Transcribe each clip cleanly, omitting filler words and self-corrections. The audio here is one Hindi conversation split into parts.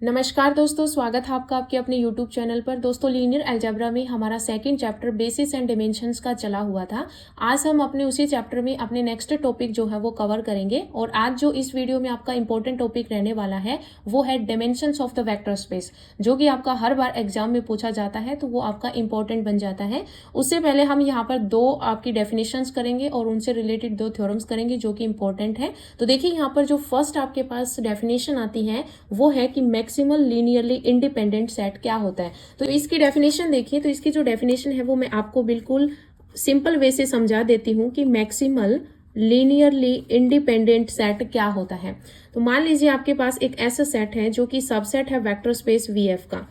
नमस्कार दोस्तों, स्वागत है आपका आपके अपने YouTube चैनल पर। दोस्तों, लीनियर अलजेब्रा में हमारा second chapter basis and dimensions का चला हुआ था। आज हम अपने उसी चैप्टर में अपने नेक्स्ट टॉपिक जो है वो कवर करेंगे। और आज जो इस वीडियो में आपका इंपॉर्टेंट टॉपिक रहने वाला है वो है dimensions of the vector space, जो कि आपका हर बार एग्जाम में पूछा जाता है, तो वो आपका इंपॉर्टेंट बन जाता है। उससे पहले हम यहाँ पर दो आपकी डेफिनेशंस करेंगे और उनसे रिलेटेड दो थ्योरम्स करेंगे जो कि इंपॉर्टेंट है। तो देखिए, यहाँ पर जो फर्स्ट आपके पास डेफिनेशन आती है वो है कि मैक्सिमल लीनियरली इंडिपेंडेंट सेट क्या होता है। तो इसकी डेफिनेशन देखिए, तो इसकी जो डेफिनेशन है वो मैं आपको बिल्कुल सिंपल वे से समझा देती हूँ कि मैक्सिमल लीनियरली इंडिपेंडेंट सेट क्या होता है। तो मान लीजिए आपके पास एक ऐसा सेट है जो कि सबसेट है वेक्टर स्पेस वीएफ का।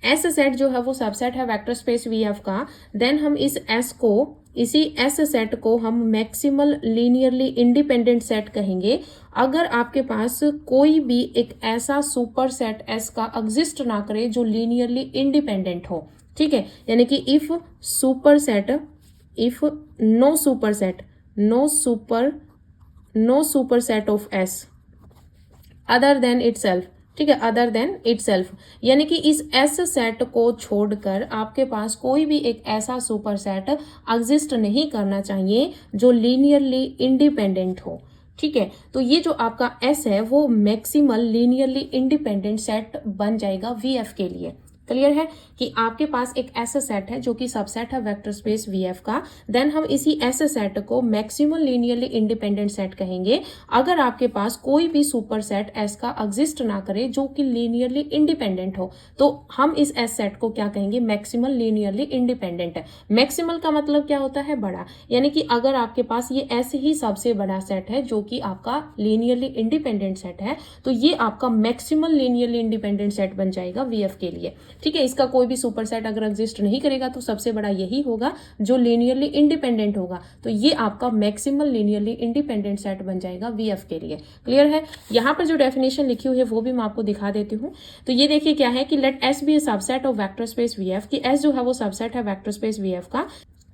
ऐसा सेट जो है वो सबसेट है वेक्टर स्पेस वीएफ का। देन हम इसी एस सेट को हम मैक्सिमल लीनियरली इंडिपेंडेंट सेट कहेंगे अगर आपके पास कोई भी एक ऐसा सुपर सेट एस का एग्जिस्ट ना करे जो लीनियरली इंडिपेंडेंट हो। ठीक है, यानी कि if no superset of S other than itself. ठीक है, अदर देन इटसेल्फ, यानी कि इस एस सेट को छोड़कर आपके पास कोई भी एक ऐसा सुपर सेट एग्जिस्ट नहीं करना चाहिए जो लीनियरली इंडिपेंडेंट हो। ठीक है, तो ये जो आपका एस है वो मैक्सिमल लीनियरली इंडिपेंडेंट सेट बन जाएगा वीएफ के लिए। क्लियर है कि आपके पास एक ऐसा सेट है जो कि सबसेट है वेक्टर स्पेस वीएफ का। देन हम इसी ऐसे सेट को मैक्सिमल लीनियरली इंडिपेंडेंट सेट कहेंगे अगर आपके पास कोई भी सुपर सेट एस का एग्जिस्ट ना करे जो कि लीनियरली इंडिपेंडेंट हो। तो हम इस एस सेट को क्या कहेंगे? मैक्सिमल लीनियरली इंडिपेंडेंट है। मैक्सिमल का मतलब क्या होता है? बड़ा, यानी कि अगर आपके पास ये ऐसे ही सबसे बड़ा सेट है जो कि आपका लीनियरली इंडिपेंडेंट सेट है, तो ये आपका मैक्सिमल लीनियरली इंडिपेंडेंट सेट बन जाएगा वीएफ के लिए। ठीक है, इसका कोई भी सुपर सेट अगर एग्जिस्ट नहीं करेगा तो सबसे बड़ा यही होगा जो लीनियरली इंडिपेंडेंट होगा। तो ये आपका मैक्सिमल लीनियरली इंडिपेंडेंट सेट बन जाएगा वीएफ के लिए। क्लियर है? यहाँ पर जो डेफिनेशन लिखी हुई है वो भी मैं आपको दिखा देती हूँ। तो ये देखिए क्या है कि let S be a subset of vector space V F, कि एस जो है वो सबसेट है वेक्टर स्पेस वीएफ का।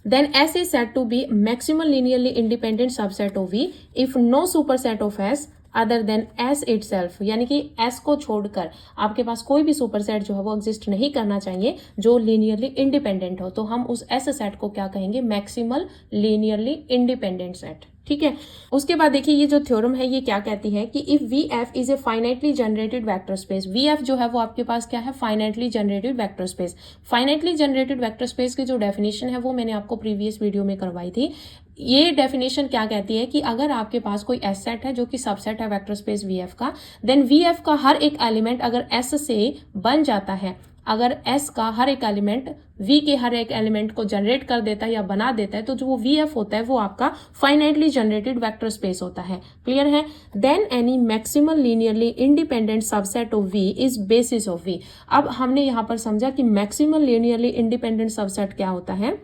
Then S is said to be maximal linearly independent subset of V if no superset of S other than S itself, यानी कि एस को छोड़कर आपके पास कोई भी सुपर सेट जो है वो एग्जिस्ट नहीं करना चाहिए जो लीनियरली इंडिपेंडेंट हो। तो हम उस एस सेट को क्या कहेंगे? Maximal linearly independent set. ठीक है, उसके बाद देखिए ये जो थ्योरम है ये क्या कहती है कि if we F is a finitely generated vector space. V F जो है वो आपके पास क्या है? Finitely generated vector space. Finitely generated vector space की जो डेफिनेशन है वो मैंने आपको प्रीवियस वीडियो में करवाई थी। ये डेफिनेशन क्या कहती है कि अगर आपके पास कोई एस सेट है जो कि सबसेट है वेक्टर स्पेस वीएफ का, देन वीएफ का हर एक एलिमेंट अगर एस से बन जाता है, अगर एस का हर एक एलिमेंट वी के हर एक एलिमेंट को जनरेट कर देता है या बना देता है, तो जो वो वी एफ होता है वो आपका फाइनाइटली जनरेटेड वेक्टर स्पेस होता है। क्लियर है? Then any maximal linearly independent subset of V is basis of V. अब हमने यहाँ पर समझा कि मैक्सिमल लीनियरली इंडिपेंडेंट सबसेट क्या होता है।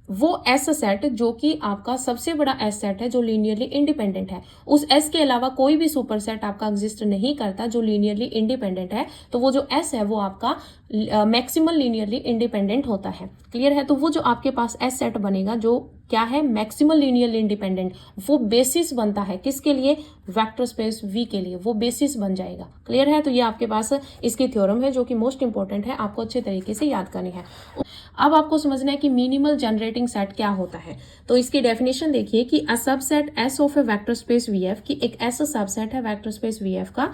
वो एस सेट जो कि आपका सबसे बड़ा एस सेट है जो लीनियरली इंडिपेंडेंट है, उस एस के अलावा कोई भी सुपर सेट आपका एग्जिस्ट नहीं करता जो लीनियरली इंडिपेंडेंट है, तो वो जो एस है वो आपका मैक्सिमल लीनियरली इंडिपेंडेंट होता है। क्लियर है? तो वो जो आपके पास एस सेट बनेगा जो क्या है? मैक्सिमल लीनियरली इंडिपेंडेंट, वो बेसिस बनता है किसके लिए? वेक्टर स्पेस वी के लिए वो बेसिस बन जाएगा। क्लियर है? तो ये आपके पास इसकी थ्योरम है जो कि मोस्ट इंपॉर्टेंट है, आपको अच्छे तरीके से याद करनी है। अब आपको समझना है कि मिनिमल जनरेटिंग सेट क्या होता है। तो इसकी डेफिनेशन देखिए कि a subset S of a vector space V F, की एक ऐसा सबसेट है वेक्टर स्पेस वीएफ का,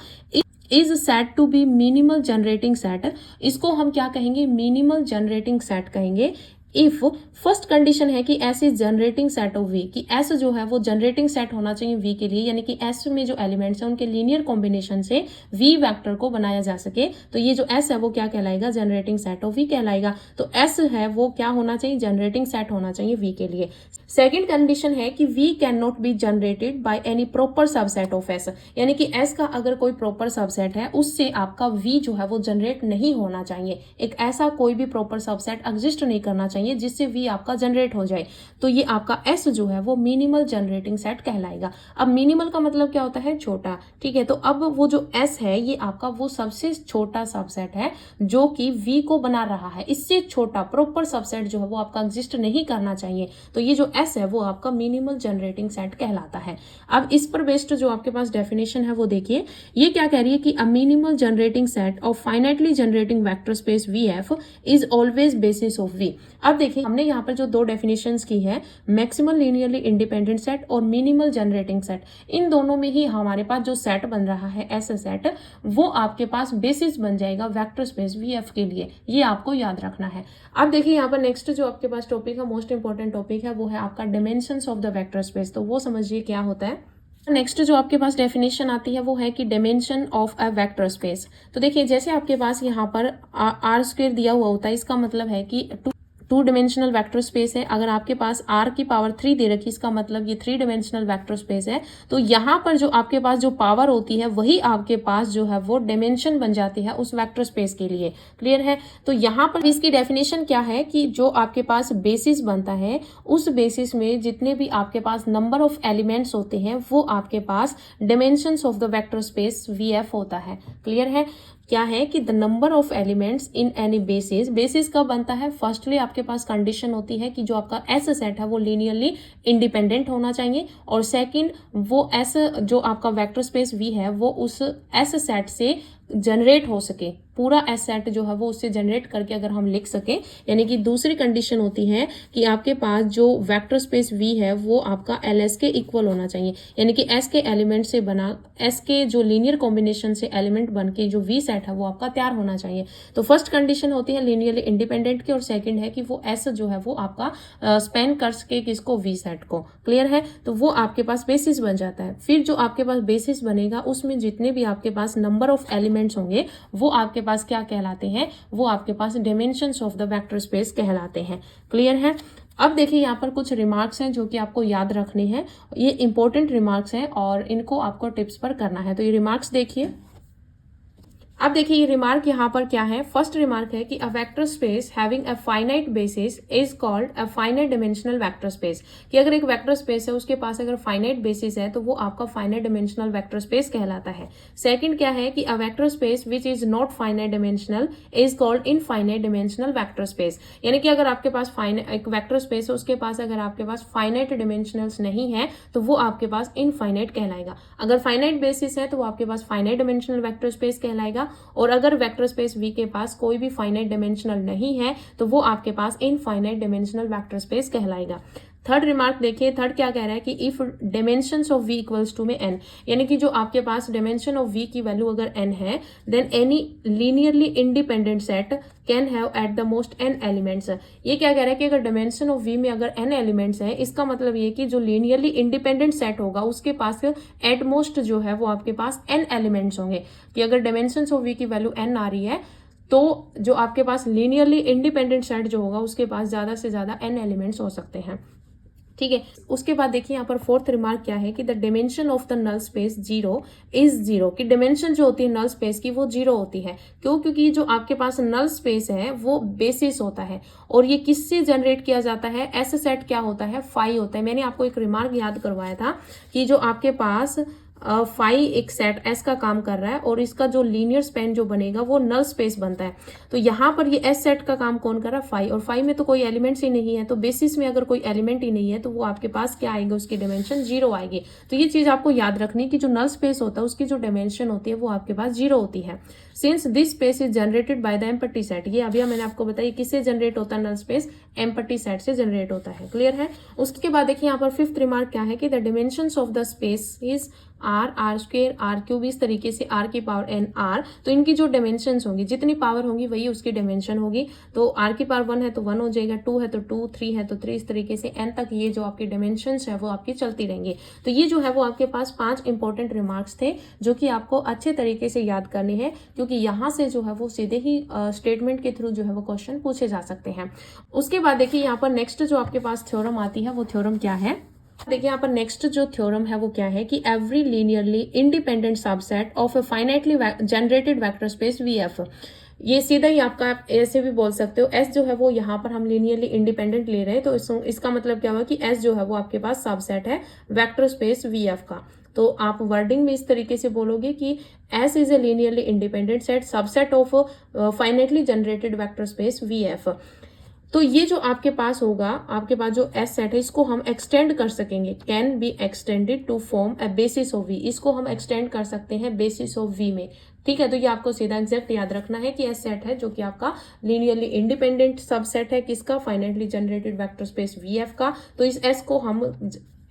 is set to be minimal generating set. इसको हम क्या कहेंगे? मिनिमल जनरेटिंग सेट कहेंगे इफ फर्स्ट कंडीशन है कि S is generating set of V, कि एस जो है वो जनरेटिंग सेट होना चाहिए वी के लिए, यानी कि एस में जो एलिमेंट्स हैं उनके लीनियर कॉम्बिनेशन से वी वेक्टर को बनाया जा सके। तो ये जो एस है वो क्या कहलाएगा? जनरेटिंग सेट ऑफ वी कहलाएगा। तो एस है वो क्या होना चाहिए? जनरेटिंग सेट होना चाहिए वी के लिए। सेकेंड कंडीशन है कि V can not be generated by any proper subset of S, यानी कि एस का अगर कोई प्रॉपर सबसेट है उससे आपका वी जो है वो जनरेट नहीं होना चाहिए। एक ऐसा कोई भी प्रॉपर सबसेट एग्जिस्ट नहीं करना चाहिए चाहिए जिससे वी आपका जनरेट हो जाए। तो ये आपका एस जो है वो मिनिमल जनरेटिंग सेट कहलाएगा। अब मिनिमल का मतलब क्या होता है, छोटा, ठीक है। तो अब वो जो एस है ये आपका वो सबसे छोटा सबसेट है जो कि वी को बना रहा है। इससे छोटा प्रॉपर सबसेट जो है वो आपका एग्जिस्ट नहीं करना चाहिए। तो ये जो एस है वो आपका मिनिमल जनरेटिंग सेट कहलाता है। अब इस पर बेस्ड जो आपके पास डेफिनेशन है वो देखिए, ये क्या कह रही है कि a minimal generating set of finitely generating vector space V F is always basis of V. अब देखिए हमने यहाँ पर जो दो डेफिनेशंस की है, मैक्सिमल लीनियरली इंडिपेंडेंट सेट और मिनिमल जनरेटिंग सेट, इन दोनों में ही हमारे पास जो सेट बन रहा है ऐसा सेट, वो आपके पास बेसिस बन जाएगा वेक्टर स्पेस वी एफ के लिए। ये आपको याद रखना है। अब देखिए यहाँ पर नेक्स्ट जो आपके पास टॉपिक है, मोस्ट इंपॉर्टेंट टॉपिक है, वो है आपका dimensions of the vector space. तो वो समझिए क्या होता है। नेक्स्ट जो आपके पास डेफिनेशन आती है वो है कि dimension of a vector space. तो देखिए जैसे आपके पास यहाँ पर आर स्क्वायर दिया हुआ होता है, इसका मतलब है कि टू डिमेंशनल वेक्टर स्पेस है। अगर आपके पास r की पावर 3 दे रखी, इसका मतलब ये 3 डिमेंशनल वेक्टर स्पेस है। तो यहाँ पर जो आपके पास जो पावर होती है वही आपके पास जो है वो डिमेंशन बन जाती है उस वेक्टर स्पेस के लिए। क्लियर है। तो यहाँ पर इसकी डेफिनेशन क्या है कि जो आपके पास बेसिस बनता है उस बेसिस में जितने भी आपके पास नंबर ऑफ एलिमेंट्स होते हैं वो आपके पास dimensions of the vector space V F होता है। क्लियर है। क्या है कि the number of elements in any basis, basis कब बनता है, फर्स्टली आपके पास कंडीशन होती है कि जो आपका एस सेट है वो लीनियरली इंडिपेंडेंट होना चाहिए, और सेकंड वो एस जो आपका वेक्टर स्पेस वी है वो उस एस सेट से जनरेट हो सके, पूरा एस सेट जो है वो उससे जनरेट करके अगर हम लिख सकें। यानी कि दूसरी कंडीशन होती है कि आपके पास जो वेक्टर स्पेस वी है वो आपका एल एस के इक्वल होना चाहिए, यानी कि एस के एलिमेंट से बना, एस के जो लीनियर कॉम्बिनेशन से एलिमेंट बन के जो वी सेट है वो आपका तैयार होना चाहिए। तो फर्स्ट कंडीशन होती है लीनियरली इंडिपेंडेंट की, और सेकंड है कि वो एस जो है वो आपका स्पेन कर सके किसको, वी सेट को। क्लियर है। तो वो आपके पास बेसिस बन जाता है। फिर जो आपके पास बेसिस बनेगा उसमें जितने भी आपके पास नंबर ऑफ एलिमेंट्स होंगे वो आपके पास क्या कहलाते हैं, वो आपके पास dimensions of the vector space कहलाते हैं। क्लियर है। अब देखिए यहाँ पर कुछ रिमार्क्स हैं जो कि आपको याद रखने हैं। ये इंपॉर्टेंट रिमार्क्स हैं और इनको आपको टिप्स पर करना है। तो ये रिमार्क्स देखिए। अब देखिए ये रिमार्क यहाँ पर क्या है। फर्स्ट रिमार्क है कि a vector space having a finite basis is called a finite dimensional vector space, कि अगर एक वेक्टर स्पेस है उसके पास अगर फाइनाइट बेसिस है तो वो आपका फाइनाइट डिमेंशनल वेक्टर स्पेस कहलाता है। सेकंड क्या है कि a vector space which is not finite dimensional is called infinite dimensional vector space, यानी कि अगर आपके पास एक वेक्टर स्पेस है उसके पास अगर आपके पास फाइनाइट डिमेंशनल्स नहीं है तो वो आपके पास इनफाइनाइट कहलाएगा। अगर फाइनाइट बेसिस है तो वो आपके पास फाइनाइट डिमेंशनल वेक्टर स्पेस कहलाएगा, और अगर वेक्टर स्पेस वी के पास कोई भी फाइनाइट डिमेंशनल नहीं है तो वो आपके पास इनफाइनाइट डिमेंशनल वेक्टर स्पेस कहलाएगा। थर्ड रिमार्क देखिए, थर्ड क्या कह रहा है कि if dimensions of V equals to में n, यानी कि जो आपके पास डिमेंशन ऑफ v की वैल्यू अगर n है then any linearly independent set can have at the most n elements. ये क्या कह रहा है कि अगर डिमेंशन ऑफ v में अगर n एलिमेंट्स है, इसका मतलब ये कि जो लीनियरली इंडिपेंडेंट सेट होगा उसके पास एट मोस्ट जो है वो आपके पास n एलिमेंट्स होंगे। कि अगर डिमेंशंस ऑफ v की वैल्यू n आ रही है तो जो आपके पास लीनियरली इंडिपेंडेंट सेट जो होगा उसके पास ज्यादा से ज्यादा n एलिमेंट्स हो सकते हैं। ठीक है। उसके बाद देखिए यहाँ पर फोर्थ रिमार्क क्या है कि the dimension of the null space zero is zero, कि डिमेंशन जो होती है नल स्पेस की वो जीरो होती है। क्यों? क्योंकि जो आपके पास नल स्पेस है वो बेसिस होता है, और ये किससे जनरेट किया जाता है, ऐसे सेट क्या होता है, फाई होता है। मैंने आपको एक रिमार्क याद करवाया था कि जो आपके पास फाई एक सेट एस का काम कर रहा है और इसका जो लीनियर स्पेन जो बनेगा वो नल स्पेस बनता है। तो यहाँ पर ये एस सेट का काम कौन कर रहा है, फाई, और फाई में तो कोई एलिमेंट्स ही नहीं है। तो बेसिस में अगर कोई एलिमेंट ही नहीं है तो वो आपके पास क्या आएगा, उसकी डिमेंशन जीरो आएगी। तो ये चीज आपको याद रखनी कि जो नल स्पेस होता है उसकी जो डिमेंशन होती है वो आपके पास जीरो होती है। Since this space is generated by the empty set, ये अभी मैंने आपको बताया किससे जनरेट होता है नल स्पेस, एम्प्टी सेट से जनरेट होता है। क्लियर है। उसके बाद देखिए यहाँ पर फिफ्थ रिमार्क क्या है कि the dimensions of the space is R square R cube, इस तरीके से आर की पावर एन आर। तो इनकी जो डिमेंशंस होंगी, जितनी पावर होंगी वही उसकी डिमेंशन होगी। तो आर की पावर 1 है तो 1 हो जाएगा, 2 है तो 2, 3 है तो 3, इस तरीके से एन तक ये जो आपकी डिमेंशंस है वो आपकी चलती रहेंगी। तो ये जो है वो आपके पास 5 इंपॉर्टेंट रिमार्क्स थे जो कि आपको अच्छे तरीके से याद करने हैं, क्योंकि यहाँ से जो है वो सीधे ही स्टेटमेंट के थ्रू जो है वो क्वेश्चन पूछे जा सकते हैं। उसके बाद देखिए यहाँ पर नेक्स्ट जो आपके पास थ्योरम आती है वो थ्योरम क्या है। देखिए यहाँ पर नेक्स्ट जो थ्योरम है वो क्या है कि every linearly independent subset of A finitely generated vector space V F, ये सीधा ही आपका, आप ऐसे भी बोल सकते हो, एस जो है वो यहाँ पर हम लीनियरली इंडिपेंडेंट ले रहे हैं, तो इसका मतलब क्या हुआ कि एस जो है वो आपके पास सबसेट है वेक्टर स्पेस वी एफ का। तो आप वर्डिंग में इस तरीके से बोलोगे कि S is a linearly independent set subset of finitely generated vector space V F. तो ये जो आपके पास होगा, आपके पास जो एस सेट है, इसको हम एक्सटेंड कर सकेंगे, can be extended to form a basis of V. इसको हम एक्सटेंड कर सकते हैं बेसिस ऑफ वी में। ठीक है, तो ये आपको सीधा एग्जैक्ट याद रखना है कि एस सेट है जो कि आपका लीनियरली इंडिपेंडेंट सबसेट है किसका, finitely generated vector space V F का। तो इस एस को हम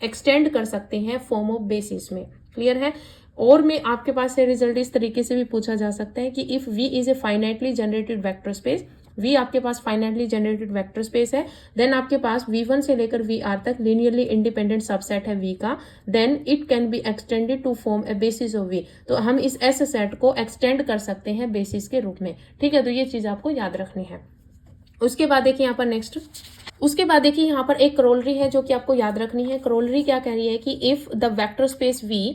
एक्सटेंड कर सकते हैं फॉर्म ऑफ बेसिस में। क्लियर है। और में आपके पास से रिजल्ट इस तरीके से भी पूछा जा सकता है कि if V is a finitely generated vector space, V आपके पास फाइनाइटली जनरेटेड वेक्टर स्पेस है, देन आपके पास V1 से लेकर VR तक लीनियरली इंडिपेंडेंट सबसेट है V का, then it can be extended to form a basis of V। तो हम इस एस सेट को एक्सटेंड कर सकते हैं बेसिस के रूप में। ठीक है, तो ये चीज आपको याद रखनी है। उसके बाद देखिए यहाँ पर नेक्स्ट, उसके बाद देखिए यहाँ पर एक करोलरी है जो कि आपको याद रखनी है। करोलरी क्या कह रही है कि if the vector space V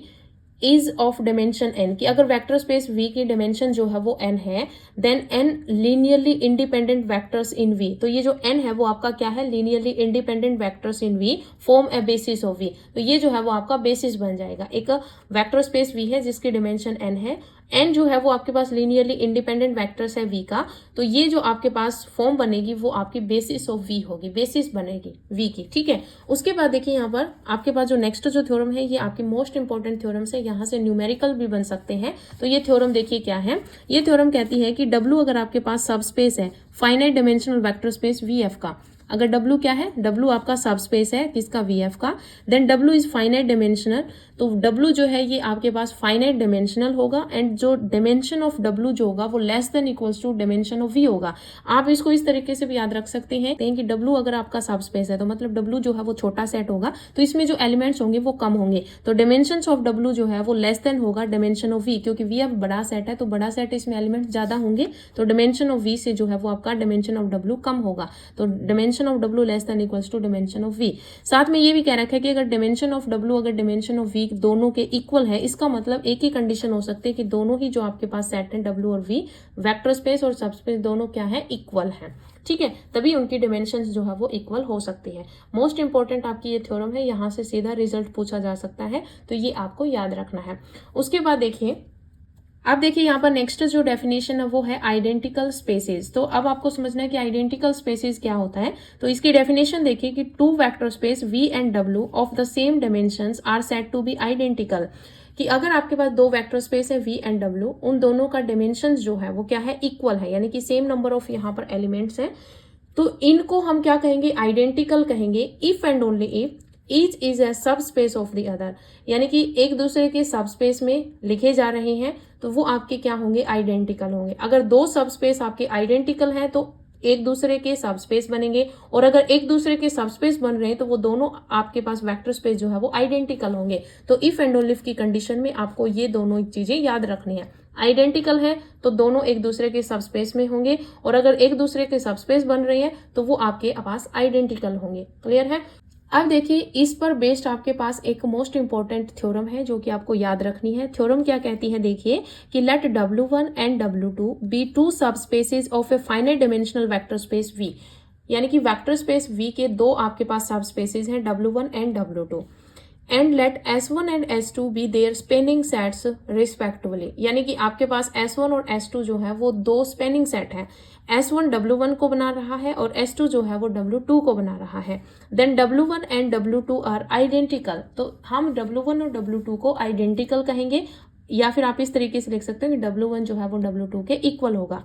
is of dimension n, कि अगर वेक्टर स्पेस V की डायमेंशन जो है वो n है, then n linearly independent vectors in V। तो ये जो n है वो आपका क्या है, linearly independent vectors in V form a basis of V। तो ये जो है वो आपका बेसिस बन जाएगा। एक वेक्टर स्पेस V है जिसकी डायमेंशन n है, n जो है वो आपके पास लीनियरली इंडिपेंडेंट वेक्टर्स है V का, तो ये जो आपके पास फॉर्म बनेगी वो आपकी बेसिस ऑफ V होगी, बेसिस बनेगी V की। ठीक है, उसके बाद देखिए यहाँ पर आपके पास जो नेक्स्ट जो थ्योरम है ये आपकी मोस्ट इंपॉर्टेंट थ्योरम है, यहाँ से न्यूमेरिकल भी बन सकते हैं। तो ये थ्योरम देखिए क्या है, ये थ्योरम कहती है कि W अगर आपके पास सब स्पेस है finite dimensional vector space VF का, अगर W क्या है, W आपका सब स्पेस है किसका, VF का, then W is finite dimensional. तो W जो है ये आपके पास फाइनाइट डायमेंशनल होगा, एंड जो डायमेंशन ऑफ W जो होगा वो less than equals to dimension of V होगा। आप इसको इस तरीके से भी याद रख सकते हैं कि W अगर आपका सब स्पेस है तो मतलब W जो है वो छोटा सेट होगा, तो इसमें जो एलिमेंट्स होंगे वो कम होंगे, तो डायमेंशन ऑफ W जो है वो लेस देन होगा डायमेंशन ऑफ V, क्योंकि V अब बड़ा सेट है तो बड़ा सेट इसमें एलिमेंट्स ज्यादा होंगे, तो डायमेंशन ऑफ V से जो है वो आपका डायमेंशन ऑफ W कम होगा, तो dimension of W less than equals to dimension of V। साथ में ये भी कह रखा है कि अगर डायमेंशन ऑफ W अगर डायमेंशन ऑफ V दोनों के इक्वल है, इसका मतलब एक ही कंडीशन हो सकती है कि दोनों ही जो आपके पास सेट है W और V, वेक्टर स्पेस और सबस्पेस दोनों क्या है, इक्वल है। ठीक है, तभी उनकी डायमेंशंस जो है वो इक्वल हो सकती है। मोस्ट इंपॉर्टेंट आपकी ये थ्योरम है, यहाँ से सीधा रिजल्ट पूछा जा सकता है, तो ये आपको याद रखना है। उसके बाद देखिए, अब देखिए यहाँ पर नेक्स्ट जो डेफिनेशन है वो है आइडेंटिकल स्पेसेस। तो अब आपको समझना है कि आइडेंटिकल स्पेसेस क्या होता है। तो इसकी डेफिनेशन देखिए कि two vector space V and W of the same dimensions are said to be identical, कि अगर आपके पास दो वेक्टर स्पेस है V एंड W, उन दोनों का डायमेंशंस जो है वो क्या है, इक्वल है, यानी कि सेम नंबर ऑफ यहाँ पर एलिमेंट्स है, तो इनको हम क्या कहेंगे, आइडेंटिकल कहेंगे, if and only if each is a subspace of the other, यानी कि एक दूसरे के सब स्पेस में लिखे जा रहे हैं तो वो आपके क्या होंगे, आइडेंटिकल होंगे। अगर दो सब स्पेस आपके आइडेंटिकल हैं तो एक दूसरे के सब स्पेस बनेंगे, और अगर एक दूसरे के सब स्पेस बन रहे हैं तो वो दोनों आपके पास वेक्टर स्पेस जो है वो आइडेंटिकल होंगे। तो इफ एंड ओनली इफ की कंडीशन में आपको ये दोनों चीजें याद रखनी है। आइडेंटिकल है तो दोनों एक दूसरे के सब स्पेस में होंगे, और अगर एक दूसरे के सब स्पेस बन रही है तो वो आपके पास आइडेंटिकल होंगे। क्लियर है। अब देखिए, इस पर बेस्ड आपके पास एक मोस्ट इंपॉर्टेंट थ्योरम है जो कि आपको याद रखनी है। थ्योरम क्या कहती है, देखिए कि let W1 and W2 be two subspaces of a finite dimensional vector space V, यानी कि वेक्टर स्पेस V के दो आपके पास सब स्पेसेस हैं W1 and W2, and let S1 and S2 be their spanning sets respectively, यानी कि आपके पास S1 और S2 जो है वो दो स्पेनिंग सेट है। S1 W1 को बना रहा है और S2 जो है वो W2 को बना रहा है। Then W1 and W2 are identical, तो हम W1 और W2 को आइडेंटिकल कहेंगे, या फिर आप इस तरीके से लिख सकते हैं कि W1 जो है वो W2 के इक्वल होगा।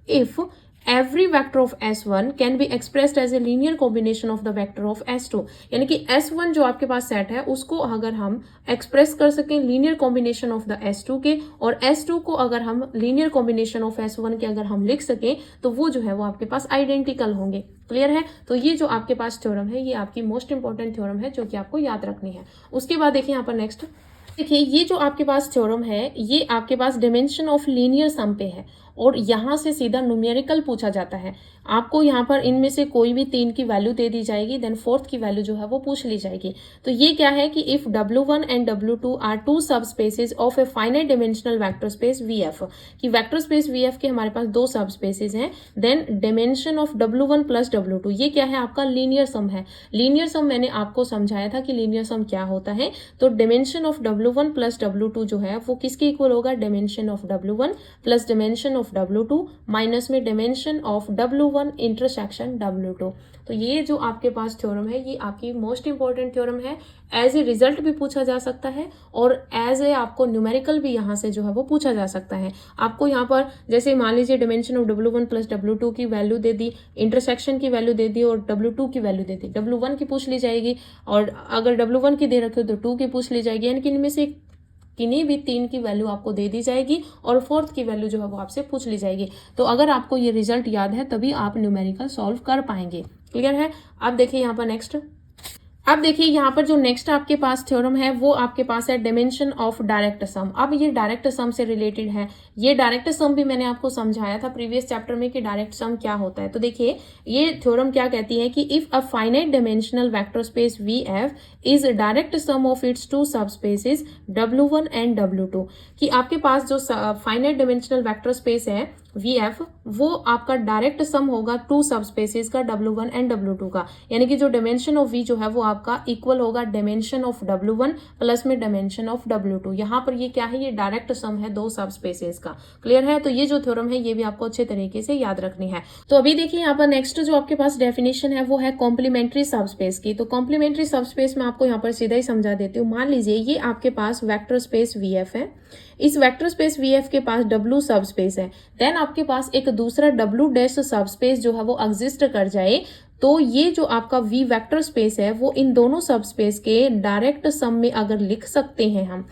If every vector of S1 can be expressed as a linear combination of the vector of S2, यानी कि S1 जो आपके पास सेट है उसको अगर हम एक्सप्रेस कर सकें linear combination of the S2 के, और S2 को अगर हम लीनियर कॉम्बिनेशन ऑफ S1 के अगर हम लिख सकें तो वो जो है वो आपके पास आइडेंटिकल होंगे। क्लियर है। तो ये जो आपके पास थ्योरम है ये आपकी मोस्ट इंपॉर्टेंट थ्योरम है जो कि आपको याद रखनी है। उसके बाद देखिए यहाँ पर नेक्स्ट देखिए, ये जो आपके पास थ्योरम है ये आपके पास डायमेंशन ऑफ लीनियर सम पे है, और यहाँ से सीधा न्यूमेरिकल पूछा जाता है। आपको यहाँ पर इनमें से कोई भी 3 की वैल्यू दे दी जाएगी, देन 4th की वैल्यू जो है वो पूछ ली जाएगी। तो ये क्या है कि if W1 and W2 are two subspaces of a finite dimensional vector space VF, कि वेक्टर स्पेस VF के हमारे पास 2 सब स्पेसेस हैं, then dimension of W1 plus W2, ये क्या है आपका लीनियर सम है। लीनियर सम मैंने आपको समझाया था कि लीनियर सम क्या होता है। तो dimension of W1 plus W2 जो है वो किसके इक्वल होगा, dimension of W1 plus dimension of W2 minus में dimension of W1 intersection W2। तो ये जो आपके पास थ्योरम है ये आपकी मोस्ट इंपॉर्टेंट थ्योरम है। एज ए रिजल्ट भी पूछा जा सकता है और एज ए आपको न्यूमेरिकल भी यहाँ से जो है वो पूछा जा सकता है। आपको यहाँ पर जैसे मान लीजिए dimension of W1 plus W2 की वैल्यू दे दी, इंटरसेक्शन की वैल्यू दे दी और W2 की वैल्यू दे दी, W1 की पूछ ली जाएगी और अगर W1 की दे रखे हो तो 2 की पूछ ली जाएगी, यानी कि इनमें से किन्हीं भी 3 की वैल्यू आपको दे दी जाएगी और 4th की वैल्यू जो है वो आपसे पूछ ली जाएगी। तो अगर आपको ये रिजल्ट याद है तभी आप न्यूमेरिकल सॉल्व कर पाएंगे। क्लियर है। अब देखिए यहाँ पर नेक्स्ट, अब देखिए यहाँ पर जो नेक्स्ट आपके पास थ्योरम है वो आपके पास है डिमेंशन ऑफ डायरेक्ट सम। अब ये डायरेक्ट सम से रिलेटेड है। ये डायरेक्ट सम भी मैंने आपको समझाया था प्रीवियस चैप्टर में कि डायरेक्ट सम क्या होता है। तो देखिए ये थ्योरम क्या कहती है कि if a finite dimensional vector space VF is direct sum of its two subspaces W1 and W2, कि आपके पास जो फाइनाइट डिमेंशनल वेक्टर स्पेस है VF वो आपका डायरेक्ट सम होगा टू सब स्पेसेस का W1 एंड W2 का, यानी कि जो डिमेंशन ऑफ V जो है वो आपका इक्वल होगा डिमेंशन ऑफ W1 प्लस में डिमेंशन ऑफ W2। यहाँ पर ये क्या है, ये डायरेक्ट सम है 2 सब स्पेसेस का। क्लियर है। तो ये जो थ्योरम है ये भी आपको अच्छे तरीके से याद रखनी है। तो अभी देखिए यहाँ पर नेक्स्ट जो आपके पास डेफिनेशन है वो है कॉम्प्लीमेंट्री सब स्पेस की। तो कॉम्प्लीमेंट्री सब स्पेस में आपको यहाँ पर सीधा ही समझा देती हूँ। मान लीजिए ये आपके पास वेक्टर स्पेस VF है, इस वेक्टर स्पेस VF के पास W सब स्पेस है, देन आपके पास एक दूसरा W डैश सब स्पेस जो है वो एग्जिस्ट कर जाए, तो ये जो आपका V वेक्टर स्पेस है वो इन दोनों सब स्पेस के डायरेक्ट सम में अगर लिख सकते हैं, हम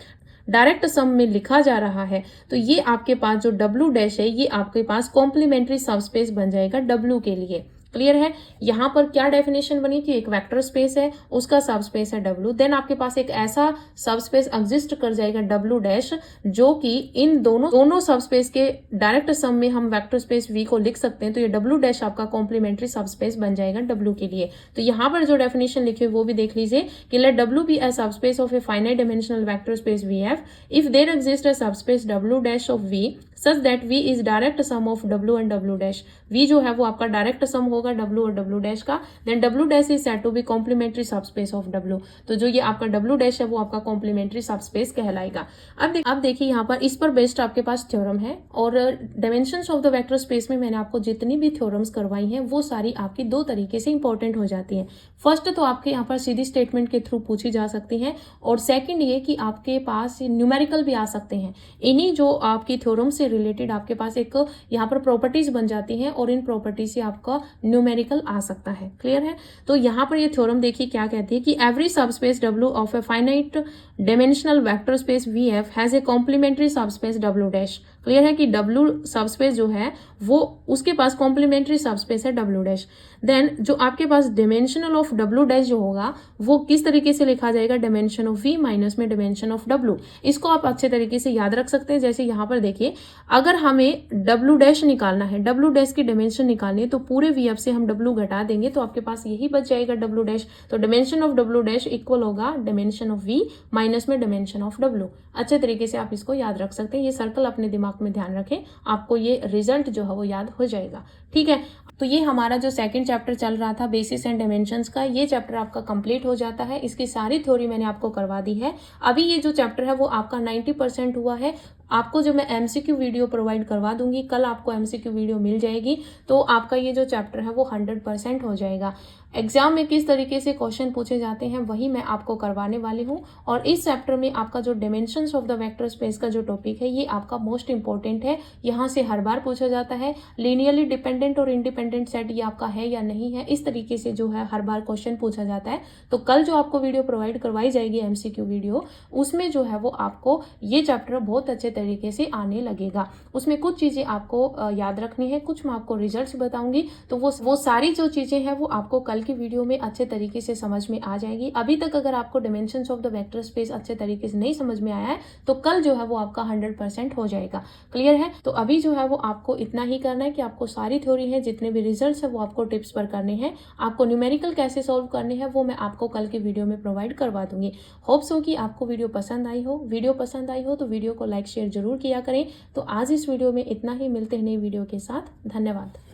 डायरेक्ट सम में लिखा जा रहा है, तो ये आपके पास जो W डैश है ये आपके पास कॉम्प्लीमेंट्री सब स्पेस बन जाएगा W के लिए। क्लियर है। यहाँ पर क्या डेफिनेशन बनी कि एक वेक्टर स्पेस है उसका सब स्पेस है W, देन आपके पास एक ऐसा सब स्पेस एग्जिस्ट कर जाएगा W डैश जो कि इन दोनों सब स्पेस के डायरेक्ट सम में हम वेक्टर स्पेस V को लिख सकते हैं। तो ये W डैश आपका कॉम्प्लीमेंट्री सब स्पेस बन जाएगा W के लिए। तो यहाँ पर जो डेफिनेशन लिखी हुई वो भी देख लीजिए कि late W be a subspace of a finite dimensional vector space VF if there exist a subspace W dash of V such that V is direct sum of W and W dash. V जो है वो आपका डायरेक्ट सम होगा W और W डैश का, then W dash is said to be complementary subspace of W। तो जो ये आपका W डैश है वो आपका कॉम्प्लीमेंट्री सब स्पेस कहलाएगा। अब देखिए यहाँ पर इस पर बेस्ड आपके पास थ्योरम है और dimensions of the vector space में मैंने आपको जितनी भी थ्योरम्स करवाई हैं वो सारी आपकी 2 तरीके से इंपॉर्टेंट हो जाती हैं। फर्स्ट तो आपके यहाँ पर सीधी स्टेटमेंट के थ्रू पूछी जा सकती हैं और सेकेंड ये कि आपके पास न्यूमेरिकल भी आ सकते हैं। इन्हीं जो आपकी थ्योरम से रिलेटेड आपके पास एक यहाँ पर प्रॉपर्टीज बन जाती हैं और इन प्रॉपर्टी से आपका न्यूमेरिकल आ सकता है। क्लियर है। तो यहाँ पर ये थ्योरम देखिए क्या कहती है कि every subspace W of a finite dimensional vector space VF has a complementary subspace W dash. Clear है कि W सबस्पेस जो है वो उसके पास कॉम्प्लीमेंट्री सबस्पेस है W डैश। देन जो आपके पास डिमेंशनल ऑफ W डैश जो होगा वो किस तरीके से लिखा जाएगा, डिमेंशन ऑफ V माइनस में डिमेंशन ऑफ W। इसको आप अच्छे तरीके से याद रख सकते हैं। जैसे यहाँ पर देखिए अगर हमें W डैश निकालना है, W डैश की डिमेंशन निकालनी है, तो पूरे VF से हम W घटा देंगे तो आपके पास यही बच जाएगा W डैश। तो dimension of W dash equal होगा डिमेंशन ऑफ V माइनस में डिमेंशन ऑफ W। अच्छे तरीके से आप इसको याद रख सकते हैं। ये सर्कल अपने दिमाग में ध्यान रखें, आपको ये रिजल्ट जो है वो याद हो जाएगा। ठीक है। तो ये हमारा जो सेकंड चैप्टर चल रहा था बेसिस एंड डायमेंशंस का, ये चैप्टर आपका कंप्लीट हो जाता है। इसकी सारी थ्योरी मैंने आपको करवा दी है। अभी ये जो चैप्टर है वो आपका 90% हुआ है। आपको जो मैं MCQ वीडियो प्रोवाइड करवा दूंगी, कल आपको MCQ वीडियो मिल जाएगी, तो आपका ये जो चैप्टर है वो 100% हो जाएगा। एग्जाम में किस तरीके से क्वेश्चन पूछे जाते हैं वही मैं आपको करवाने वाली हूँ। और इस चैप्टर में आपका जो dimensions of the vector space का जो टॉपिक है ये आपका मोस्ट इंपॉर्टेंट है। यहाँ से हर बार पूछा जाता है लीनियरली डिपेंडेंट और इंडिपेंडेंट सेट ये आपका है या नहीं है, इस तरीके से जो है हर बार क्वेश्चन पूछा जाता है। तो कल जो आपको वीडियो प्रोवाइड करवाई जाएगी MCQ वीडियो, उसमें जो है वो आपको ये चैप्टर बहुत अच्छे तरीके से आने लगेगा। उसमें कुछ चीज़ें आपको याद रखनी है, कुछ मैं आपको रिजल्ट्स बताऊंगी, तो वो सारी जो चीज़ें हैं वो आपको कल की वीडियो में अच्छे तरीके से समझ में आ जाएगी। अभी तक अगर आपको dimensions of the vector space अच्छे तरीके से नहीं समझ में आया है तो कल जो है वो आपका 100% हो जाएगा। क्लियर है? तो अभी जो है वो आपको इतना ही करना है कि आपको सारी थ्योरी है, जितने भी रिजल्ट्स है वो आपको टिप्स पर करने हैं। आपको न्यूमेरिकल कैसे सॉल्व करने हैं वो मैं आपको कल की वीडियो में प्रोवाइड करवा दूंगी। होप्स हो कि आपको वीडियो पसंद आई हो। वीडियो पसंद आई हो तो वीडियो को लाइक शेयर जरूर किया करें। तो आज इस वीडियो में इतना ही, मिलते हैं नई वीडियो के साथ। धन्यवाद।